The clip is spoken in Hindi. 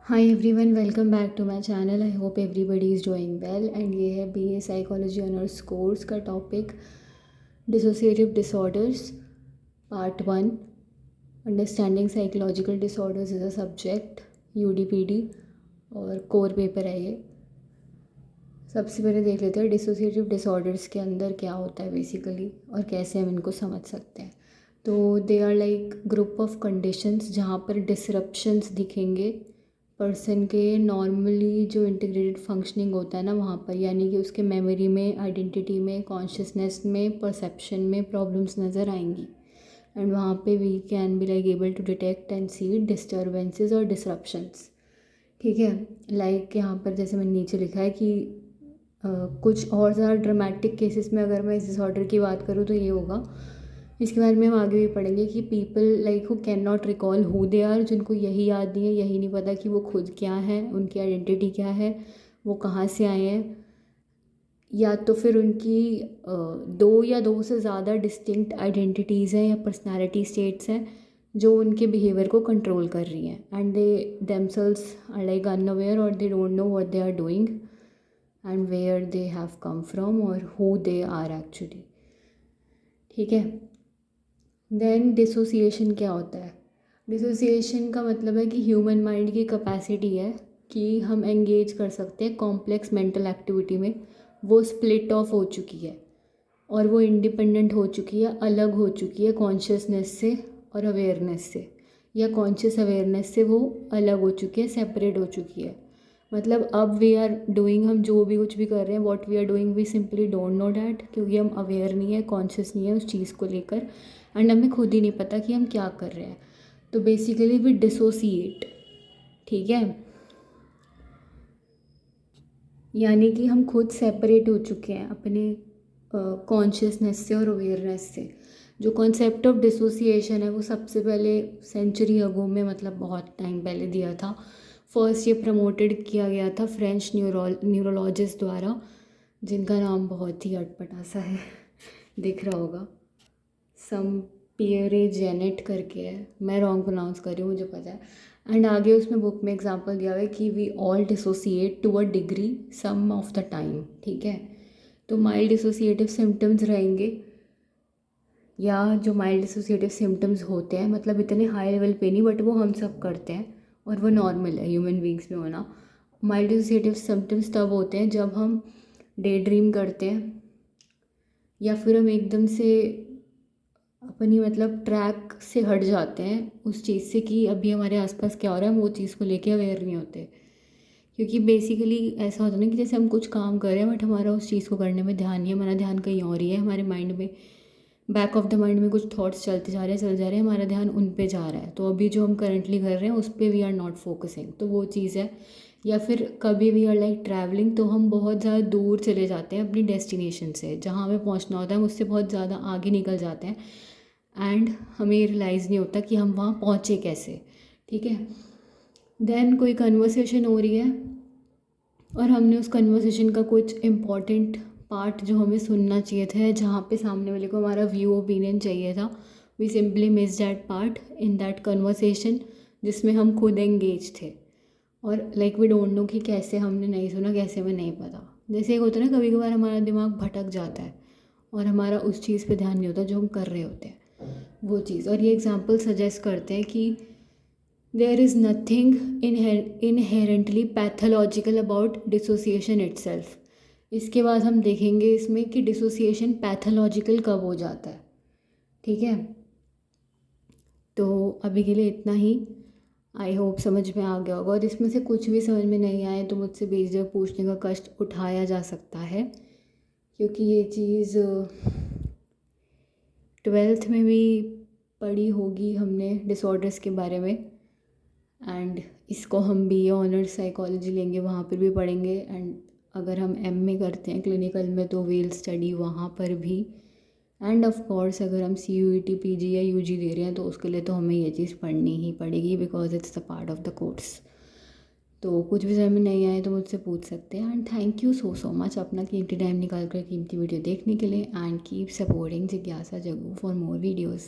Hi everyone, welcome back to my channel. I hope everybody is doing well. And ये है बीए साइकोलॉजी ऑनर्स कोर्स का topic dissociative disorders part 1। Understanding psychological disorders is a subject, UDPD, और कोर पेपर है ये। सबसे पहले देख लेते हैं डिसोसिएटिव डिसऑर्डर्स के अंदर क्या होता है बेसिकली और कैसे हम इनको समझ सकते हैं। तो they are like group of conditions जहाँ पर डिसरप्शंस दिखेंगे पर्सन के नॉर्मली जो इंटीग्रेटेड फंक्शनिंग होता है ना वहाँ पर, यानी कि उसके मेमोरी में, आइडेंटिटी में, कॉन्शियसनेस में, परसेप्शन में प्रॉब्लम्स नज़र आएंगी। एंड वहाँ पे we can be like able to detect and see disturbances और डिसरप्शंस। ठीक है, लाइक यहाँ पर जैसे मैंने नीचे लिखा है कि कुछ और ज़्यादा ड्रामेटिक केसेस में अगर मैं इस डिसऑर्डर की बात करूँ तो ये होगा। इसके बारे में हम आगे भी पढ़ेंगे कि people like who can not recall who they are, जिनको यही याद नहीं है, यही नहीं पता कि वो खुद क्या है, उनकी आइडेंटिटी क्या है, वो कहाँ से आए हैं, या तो फिर उनकी दो या दो से ज़्यादा डिस्टिंक्ट आइडेंटिटीज़ हैं या पर्सनालिटी स्टेट्स हैं जो उनके बिहेवियर को कंट्रोल कर रही हैं। And they themselves are like unaware और they don't know what they are doing and where they have come from और हु दे आर एक्चुअली। ठीक है, देन डिसोसिएशन क्या होता है? डिसोसिएशन का मतलब है कि ह्यूमन माइंड की कैपेसिटी है कि हम एंगेज कर सकते हैं कॉम्प्लेक्स मेंटल एक्टिविटी में। वो स्प्लिट ऑफ हो चुकी है और वो इंडिपेंडेंट हो चुकी है, अलग हो चुकी है कॉन्शियसनेस से और अवेयरनेस से, या कॉन्शियस अवेयरनेस से वो अलग हो चुकी है, सेपरेट हो चुकी है। मतलब अब वी आर डूइंग, हम जो भी कुछ भी कर रहे हैं, what we are doing we simply don't know that, क्योंकि हम अवेयर नहीं है, कॉन्शियस नहीं है उस चीज़ को लेकर। एंड हमें खुद ही नहीं पता कि हम क्या कर रहे हैं। तो बेसिकली वी डिसोसिएट। ठीक है, यानी कि हम खुद सेपरेट हो चुके हैं अपने कॉन्शियसनेस से और अवेयरनेस से। जो कॉन्सेप्ट ऑफ डिसोसिएशन है वो सबसे पहले सेंचुरी अगो में, मतलब बहुत टाइम पहले दिया था। फर्स्ट ये प्रमोटेड किया गया था फ्रेंच न्यूरोलॉजिस्ट द्वारा, जिनका नाम बहुत ही अटपटा सा है, दिख रहा होगा, सम पियरे जेनेट करके है। मैं रॉन्ग प्रोनाउंस कर रही हूँ, मुझे पता है। एंड आगे उसमें बुक में एग्जांपल दिया हुआ है कि we all dissociate to a degree some of the time. ठीक है, तो माइल्ड डिसोसिएटिव सिम्टम्स रहेंगे, या जो माइल्ड डिसोसिएटिव सिम्टम्स होते हैं, मतलब इतने हाई लेवल पे नहीं, बट वो हम सब करते हैं और वो नॉर्मल है ह्यूमन बींग्स में होना। माइल्ड डिसोसिएटिव सिम्टम्स तब होते हैं जब हम डे ड्रीम करते हैं, या फिर हम एकदम से अपनी मतलब ट्रैक से हट जाते हैं उस चीज़ से कि अभी हमारे आसपास क्या हो रहा है, हम वो चीज़ को लेके अवेयर नहीं होते। क्योंकि बेसिकली ऐसा होता है ना कि जैसे हम कुछ काम कर रहे हैं बट हमारा उस चीज़ को करने में ध्यान नहीं है, हमारा ध्यान कहीं और ही है, हमारे माइंड में, बैक ऑफ द माइंड में कुछ थॉट्स चलते जा रहे हैं, चल जा रहे हैं, हमारा ध्यान उन पे जा रहा है। तो अभी जो हम करंटली कर रहे हैं उस पर वी आर नॉट फोकसिंग, तो वो चीज़ है। या फिर कभी वी आर लाइक ट्रैवलिंग, तो हम बहुत ज़्यादा दूर चले जाते हैं अपनी डेस्टिनेशन से, जहाँ हमें पहुँचना होता है हम उससे बहुत ज़्यादा आगे निकल जाते हैं एंड हमें रियलाइज़ नहीं होता कि हम वहाँ पहुँचे कैसे। ठीक है, देन कोई कन्वर्सेशन हो रही है और हमने उस कन्वर्सेशन का कुछ इम्पॉर्टेंट पार्ट जो हमें सुनना चाहिए था, जहाँ पे सामने वाले को हमारा व्यू ओपिनियन चाहिए था, we simply miss that part in that conversation जिसमें हम खुद एंगेज थे। और लाइक वी डोंट नो कि कैसे हमने नहीं सुना, कैसे हमें नहीं पता। जैसे एक होता है ना, कभी कभार हमारा दिमाग भटक जाता है और हमारा उस चीज़ पे ध्यान नहीं होता जो हम कर रहे होते हैं, वो चीज़। और ये एग्जांपल सजेस्ट करते हैं कि there is nothing inherently pathological about dissociation itself. इसके बाद हम देखेंगे इसमें कि डिसोसिएशन पैथोलॉजिकल कब हो जाता है। ठीक है, तो अभी के लिए इतना ही। आई होप समझ में आ गया होगा, और इसमें से कुछ भी समझ में नहीं आए तो मुझसे बेझिझक पूछने का कष्ट उठाया जा सकता है, क्योंकि ये चीज़ ट्वेल्थ में भी पढ़ी होगी हमने डिसऑर्डर्स के बारे में। एंड इसको हम बीए ऑनर्स साइकोलॉजी लेंगे वहाँ पर भी पढ़ेंगे। एंड अगर हम एमए करते हैं क्लिनिकल में तो वील स्टडी वहाँ पर भी। एंड ऑफ कोर्स अगर हम CUET PG या UG दे रहे हैं तो उसके लिए तो हमें ये चीज़ पढ़नी ही पड़ेगी, because it's the part of the course. तो कुछ भी समझ में नहीं आए तो मुझसे पूछ सकते हैं। And thank you so much अपना कीमती टाइम निकाल कर कीमती वीडियो देखने के लिए। एंड कीप सपोर्टिंग जिज्ञासा जग्गू फॉर मोर वीडियोज़।